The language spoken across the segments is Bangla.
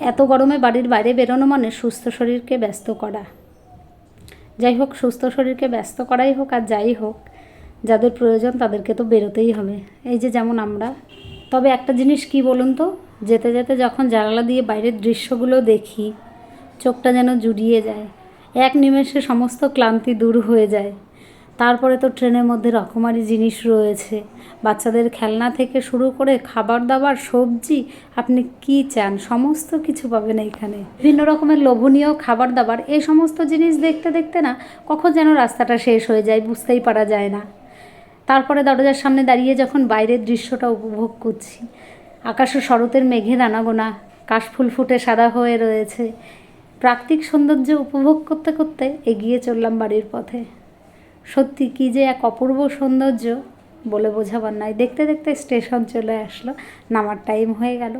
এত গরমে বাড়ির বাইরে বেরোনো মানে সুস্থ শরীরকে ব্যস্ত করা। যাই হোক, সুস্থ শরীরকে ব্যস্ত করাই হোক আর যাই হোক, যাদের প্রয়োজন তাদেরকে তো বেরোতেই হবে, এই যে যেমন আমরা। তবে একটা জিনিস কি বলুন তো, যেতে যেতে যখন জানালা দিয়ে বাইরের দৃশ্যগুলো দেখি, চোখটা যেন জুড়িয়ে যায়, এক নিমেষে সমস্ত ক্লান্তি দূর হয়ে যায়। তারপরে তো ট্রেনের মধ্যে রকমারি জিনিস রয়েছে, বাচ্চাদের খেলনা থেকে শুরু করে খাবার দাবার, সবজি, আপনি কি চান সমস্ত কিছু পাবেন এইখানে। বিভিন্ন রকমের লোভনীয় খাবার দাবার, এই সমস্ত জিনিস দেখতে দেখতে না কখন যেন রাস্তাটা শেষ হয়ে যায়, বুঝতেই পারা যায় না। তারপরে দরজার সামনে দাঁড়িয়ে যখন বাইরের দৃশ্যটা উপভোগ করছি, আকাশে শরতের মেঘের আনাগোনা, কাশফুল ফুটে সাদা হয়ে রয়েছে, প্রাকৃতিক সৌন্দর্য উপভোগ করতে করতে এগিয়ে চললাম বাড়ির পথে। সত্যি কী যে এক অপূর্ব সৌন্দর্য, বলে বোঝাবার নাই। দেখতে দেখতে স্টেশন চলে আসলো, নামার টাইম হয়ে গেল।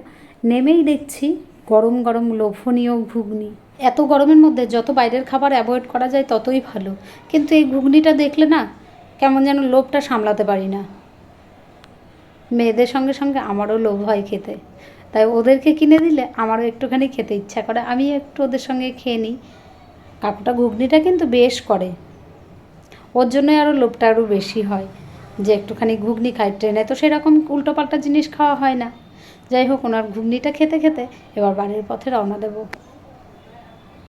নেমেই দেখছি গরম গরম লোভনীয় ঘুগনি। এত গরমের মধ্যে যত বাইরের খাবার অ্যাভয়েড করা যায় ততই ভালো, কিন্তু এই ঘুগনিটা দেখলে না কেমন যেন লোভটা সামলাতে পারি না। মেয়েদের সঙ্গে সঙ্গে আমারও লোভ হয় খেতে, তাই ওদেরকে কিনে দিলে আমারও একটুখানি খেতে ইচ্ছা করে, আমি একটু ওদের সঙ্গে খেয়ে নিই। কাকুটা ঘুগনিটা কিন্তু বেশ করে, ওর জন্যই আরও লোভটা আরও বেশি হয় যে একটুখানি ঘুগনি খাই। ট্রেনে তো সেরকম উল্টোপাল্টা জিনিস খাওয়া হয় না। যাই হোক, ওনার ঘুগনিটা খেতে খেতে এবার বাড়ির পথে রওনা দেবো।